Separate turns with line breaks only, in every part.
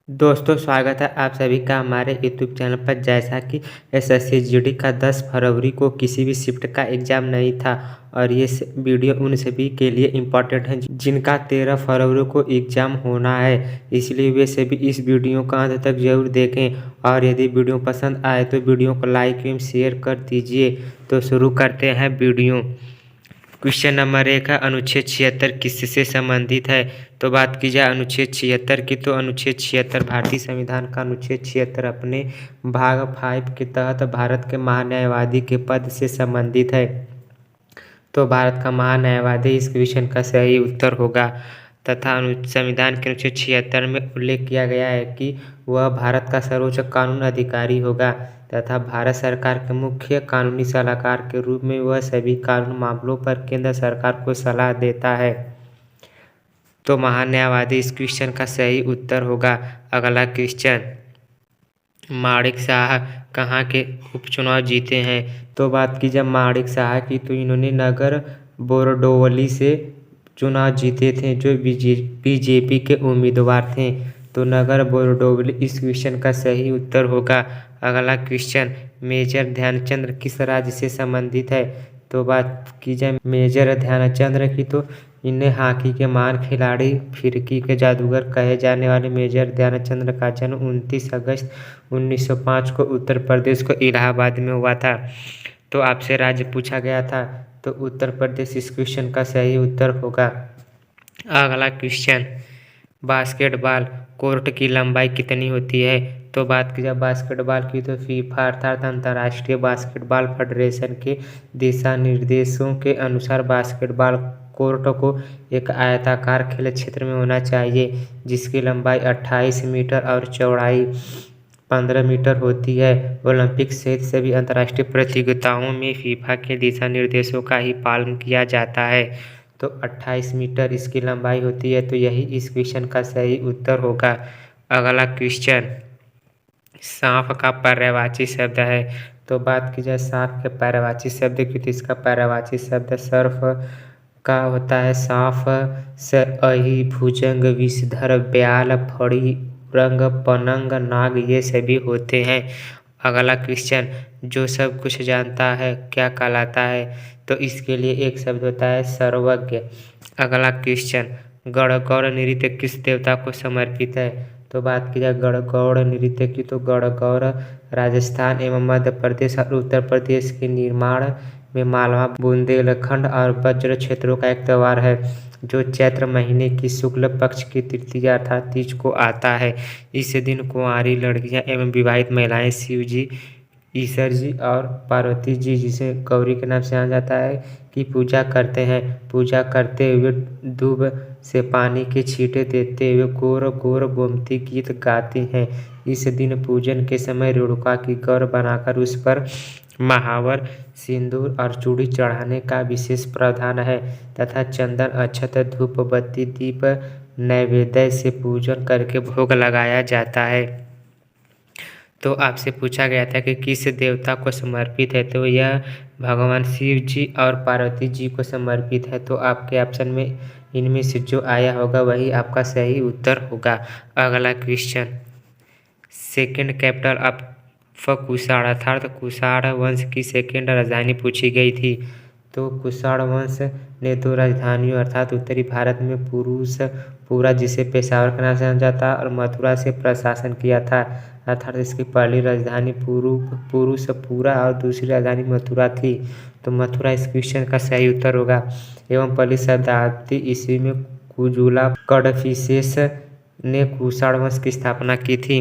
दोस्तों स्वागत है आप सभी का हमारे यूट्यूब चैनल पर। जैसा कि एसएससी जीडी का 10 फरवरी को किसी भी शिफ्ट का एग्ज़ाम नहीं था और ये वीडियो उन सभी के लिए इम्पोर्टेंट है जिनका 13 फरवरी को एग्ज़ाम होना है। इसलिए वे सभी इस वीडियो का अंत तक जरूर देखें और यदि वीडियो पसंद आए तो वीडियो को लाइक एवं शेयर कर दीजिए। तो शुरू करते हैं वीडियो। क्वेश्चन नंबर 1 है, अनुच्छेद 76 किससे संबंधित है? तो बात की जाए अनुच्छेद 76 की, तो अनुच्छेद 76 भारतीय संविधान का अनुच्छेद 76 अपने भाग 5 के तहत भारत के महान्यायवादी के पद से संबंधित है। तो भारत का महान्यायवादी इस क्वेश्चन का सही उत्तर होगा। तथा संविधान के अनुच्छेद 76 में उल्लेख किया गया है कि वह भारत का सर्वोच्च कानून अधिकारी होगा तथा भारत सरकार के मुख्य कानूनी सलाहकार के रूप में वह सभी कानून मामलों पर केंद्र सरकार को सलाह देता है। तो महान्यायवादी इस क्वेश्चन का सही उत्तर होगा। अगला क्वेश्चन, माणिक शाह कहाँ के उपचुनाव जीते हैं? तो बात की जब माणिक शाह की, तो इन्होंने नगर बोरडोली से चुनाव जीते थे जो बीजेपी के उम्मीदवार थे। तो नगर बोरडोली इस क्वेश्चन का सही उत्तर होगा। अगला क्वेश्चन, मेजर ध्यानचंद किस राज्य से संबंधित है? तो बात की जाए मेजर ध्यानचंद की, तो इन्हें हॉकी के महान खिलाड़ी फिरकी के जादूगर कहे जाने वाले मेजर ध्यानचंद का जन्म 29 अगस्त 1905 को उत्तर प्रदेश को इलाहाबाद में हुआ था। तो आपसे राज्य पूछा गया था, तो उत्तर प्रदेश इस क्वेश्चन का सही उत्तर होगा। अगला क्वेश्चन, बास्केटबॉल कोर्ट की लंबाई कितनी होती है? तो बात की जाए बास्केटबॉल की, तो फीफा अर्थात अंतर्राष्ट्रीय बास्केटबॉल फेडरेशन के दिशा निर्देशों के अनुसार बास्केटबॉल कोर्ट को एक आयताकार खेल क्षेत्र में होना चाहिए जिसकी लंबाई 28 मीटर और चौड़ाई 15 मीटर होती है। ओलंपिक सहित सभी अंतर्राष्ट्रीय प्रतियोगिताओं में फीफा के दिशा निर्देशों का ही पालन किया जाता है। तो 28 मीटर इसकी लंबाई होती है, तो यही इस क्वेश्चन का सही उत्तर होगा। अगला क्वेश्चन, सांप का पर्यायवाची शब्द है? तो बात की जाए सांप के पर्यायवाची शब्द की, तो इसका पर्यायवाची शब्द सर्प का होता है। सांप से अहि भुजंग विषधर ब्याल फड़ी रंग पनंग नाग ये सभी होते हैं। अगला क्वेश्चन, जो सब कुछ जानता है क्या कहलाता है? तो इसके लिए एक शब्द होता है सर्वज्ञ। अगला क्वेश्चन, गणगौर नृत्य किस देवता को समर्पित है? तो बात की जाए गणगौर नृत्य की, तो गणगौर राजस्थान एवं मध्य प्रदेश और उत्तर प्रदेश के निर्माण में मालवा बुंदेलखंड और वज्र क्षेत्रों का एक त्यौहार है जो चैत्र महीने की शुक्ल पक्ष की तृतीया अर्थात तीज को आता है। इस दिन कुंवारी लड़कियां एवं विवाहित महिलाएं शिव जी, ईश्वर जी और पार्वती जी, जिसे गौरी के नाम से जाना जाता है, की पूजा करते हैं। पूजा करते हुए दूब से पानी के छींटे देते हुए गोर गोर गोमती गीत गाती हैं। इस दिन पूजन के समय रेणुका की गौर बनाकर उस पर महावर, सिंदूर और चूड़ी चढ़ाने का विशेष प्रावधान है तथा चंदन, अक्षत, धूप, बत्ती, दीप नैवेद्य से पूजन करके भोग लगाया जाता है। तो आपसे पूछा गया था कि किस देवता को समर्पित है? तो यह भगवान शिव जी और पार्वती जी को समर्पित है। तो आपके ऑप्शन में इनमें से जो आया होगा वही आपका सही उत्तर होगा। अगला question, second capital of Kushan अर्थात कुषाण वंश की सेकेंड राजधानी पूछी गई थी। तो कुषाण वंश ने 2 राजधानियों अर्थात उत्तरी भारत में पुरुषपुरा जिसे पेशावर के नाम से जाना जाता और मथुरा से प्रशासन किया था। अर्थात इसकी पहली राजधानी पुरुषपुरा और दूसरी राजधानी मथुरा थी। तो मथुरा इस क्वेश्चन का सही उत्तर होगा। एवं पहली शताब्दी ईस्वी में कुजुला कड़फिसेस ने कुषाण वंश की स्थापना की थी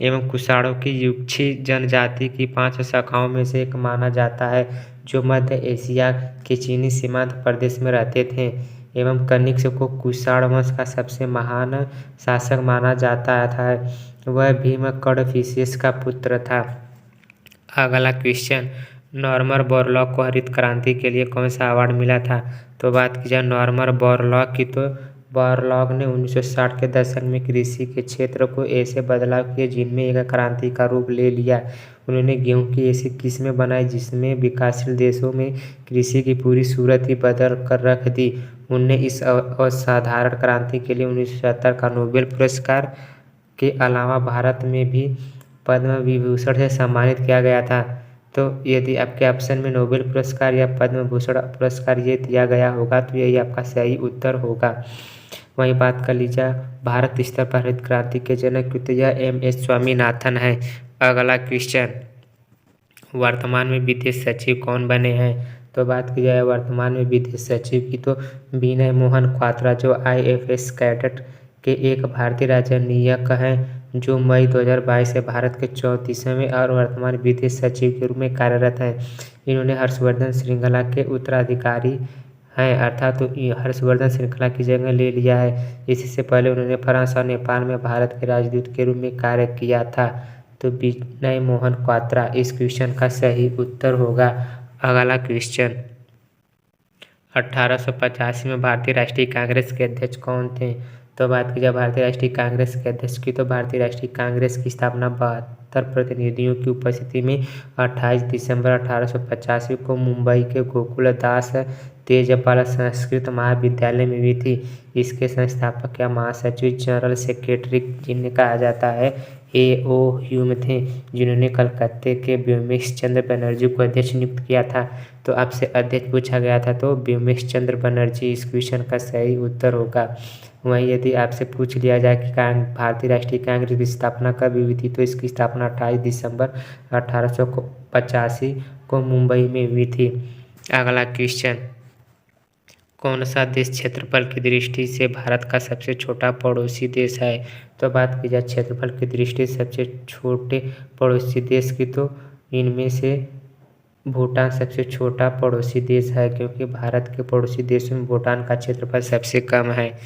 एवं कुषाणों की युक्षी जनजाति की 5 शाखाओं में से एक माना जाता है जो मध्य एशिया के चीनी सीमांत प्रदेश में रहते थे एवं कनिष्क को कुषाण वंश का सबसे महान शासक माना जाता था। वह भीम कड़फिसेस का पुत्र था। अगला क्वेश्चन, नॉर्मन बोरलॉग को हरित क्रांति के लिए कौन सा अवार्ड मिला था? तो बात की जाए नॉर्मन बोरलॉग की, तो बोरलॉग ने 1960 के दशक में कृषि के क्षेत्र को ऐसे बदलाव किए जिनमें एक क्रांति का रूप ले लिया। उन्होंने गेहूं की ऐसी किस्में बनाई जिसमें विकासशील देशों में कृषि की पूरी सूरत ही बदल कर रख दी। उन्होंने इस असाधारण क्रांति के लिए 1970 का नोबेल पुरस्कार के अलावा भारत में भी पद्म विभूषण से सम्मानित किया गया था। तो यदि आपके ऑप्शन में नोबेल पुरस्कार या पद्म भूषण पुरस्कार ये दिया गया होगा तो यही आपका सही उत्तर होगा। वहीं बात कर लीजिए भारत स्तर पर हरित क्रांति के जनक तो यह MS स्वामीनाथन है। अगला क्वेश्चन, वर्तमान में विदेश सचिव कौन बने हैं? तो बात की जाए वर्तमान में विदेश सचिव की तो विनय मोहन क्वात्रा जो IFS कैडेट के एक भारतीय राजनयिक हैं जो मई 2022 से भारत के 34वें और वर्तमान विदेश सचिव के रूप में कार्यरत हैं। इन्होंने हर्षवर्धन श्रृंखला के उत्तराधिकारी हैं, अर्थात तो हर्षवर्धन श्रृंखला की जगह ले लिया है। इससे पहले उन्होंने फ्रांस और नेपाल में भारत के राजदूत के रूप में कार्य किया था। तो विनय मोहन क्वात्रा इस क्वेश्चन का सही उत्तर होगा। अगला क्वेश्चन, 1885 में भारतीय राष्ट्रीय कांग्रेस के अध्यक्ष कौन थे? तो बात की जाए भारतीय राष्ट्रीय कांग्रेस के अध्यक्ष की तो भारतीय राष्ट्रीय कांग्रेस की स्थापना 72 प्रतिनिधियों की उपस्थिति में 28 दिसंबर 1885 को मुंबई के गोकुलदास तेजपाल संस्कृत महाविद्यालय में हुई थी। इसके संस्थापक या महासचिव जनरल सेक्रेटरी जिन्हें कहा जाता है A.O. ह्यूम थे, जिन्होंने कलकत्ते के व्योमेश चंद्र बनर्जी को अध्यक्ष नियुक्त किया था। तो आपसे अध्यक्ष पूछा गया था तो व्योमेश चंद्र बनर्जी इस क्वेश्चन का सही उत्तर होगा। वहीं यदि आपसे पूछ लिया जाए कि भारतीय राष्ट्रीय कांग्रेस की स्थापना कब हुई थी तो इसकी स्थापना 28 दिसंबर 1885 को मुंबई में हुई थी। अगला क्वेश्चन, कौन सा देश क्षेत्रफल की दृष्टि से भारत का सबसे छोटा पड़ोसी देश है? तो बात की जाए क्षेत्रफल की दृष्टि से सबसे छोटे पड़ोसी देश की तो इनमें से भूटान सबसे छोटा पड़ोसी देश है, क्योंकि भारत के पड़ोसी देशों में भूटान का क्षेत्रफल सबसे कम है।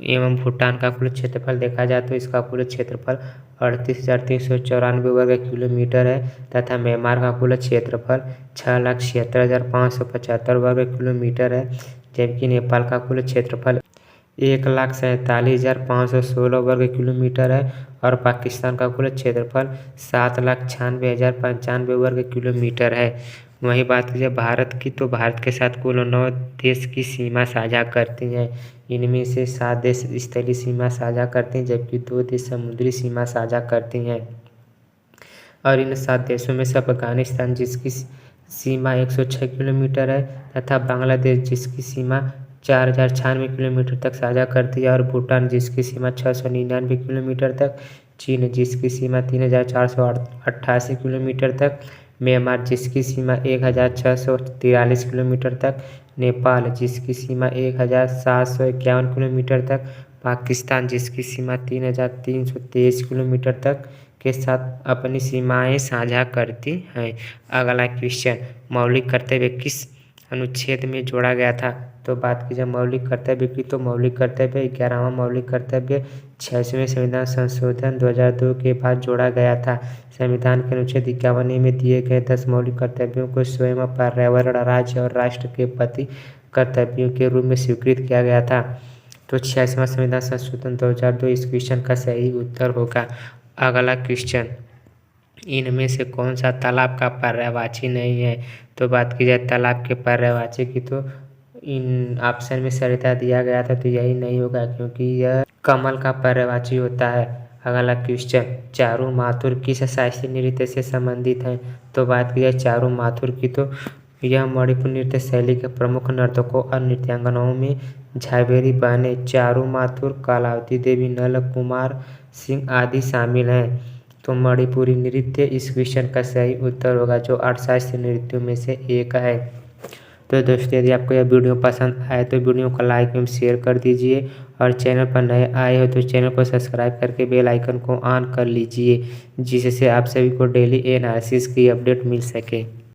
एवं भूटान का कुल क्षेत्रफल देखा जाए तो इसका कुल क्षेत्रफल 38,394 वर्ग किलोमीटर है तथा म्यांमार का कुल क्षेत्रफल 6,76,575 वर्ग किलोमीटर है, जबकि नेपाल का कुल क्षेत्रफल 1,47,516 वर्ग किलोमीटर है और पाकिस्तान का कुल क्षेत्रफल 7,96,095 वर्ग किलोमीटर है। वहीं बात की जाए भारत की तो भारत के साथ कुल 9 देश की सीमा साझा करती हैं। इनमें से 7 देश स्थलीय सीमा साझा करते हैं जबकि 2 देश समुद्री सीमा साझा करती हैं। और इन 7 देशों में से अफगानिस्तान जिसकी सीमा 106 किलोमीटर है तथा बांग्लादेश जिसकी सीमा 4,096 किलोमीटर तक साझा करती है और भूटान जिसकी सीमा 699 किलोमीटर तक, चीन जिसकी सीमा 3,488 किलोमीटर तक, म्यांमार जिसकी सीमा 1,643 किलोमीटर तक, नेपाल जिसकी सीमा 1,751 किलोमीटर तक, पाकिस्तान जिसकी सीमा 3,323 किलोमीटर तक के साथ अपनी सीमाएं साझा करती हैं। अगला क्वेश्चन, मौलिक कर्तव्य किस अनुच्छेद में जोड़ा गया था? तो बात की जाए मौलिक कर्तव्य की तो मौलिक कर्तव्य 11वां मौलिक कर्तव्य 86वें संविधान संशोधन 2002 के बाद जोड़ा गया था। संविधान के अनुच्छेद 51 में दिए गए 10 मौलिक कर्तव्यों को स्वयं, पर्यावरण, राज्य और राष्ट्र के प्रति कर्तव्यों के रूप में स्वीकृत किया गया था। तो 86वां संविधान संशोधन 2002 इस क्वेश्चन का सही उत्तर होगा। अगला क्वेश्चन, इनमें से कौन सा तालाब का पर्यायवाची नहीं है? तो बात की जाए तालाब के पर्यायवाची की तो इन ऑप्शन में सरिता दिया गया था तो यही नहीं होगा क्योंकि यह कमल का पर्यायवाची होता है। अगला क्वेश्चन, चारू माथुर किस शास्त्रीय नृत्य से संबंधित है? तो बात की जाए चारू माथुर की तो यह मणिपुर नृत्य शैली के प्रमुख नर्तकों और नृत्यांगनाओं में झावेरी बहनें चारू माथुर, कलावती देवी, नल कुमार सिंह आदि शामिल हैं। तो मणिपुरी नृत्य इस क्वेश्चन का सही उत्तर होगा जो 8 शास्त्रीय नृत्यों में से एक है। तो दोस्तों यदि आपको यह वीडियो पसंद आए तो वीडियो को लाइक एवं शेयर कर दीजिए और चैनल पर नए आए हो तो चैनल को सब्सक्राइब करके बेल आइकन को ऑन कर लीजिए जिससे आप सभी को डेली एनालिसिस की अपडेट मिल सके।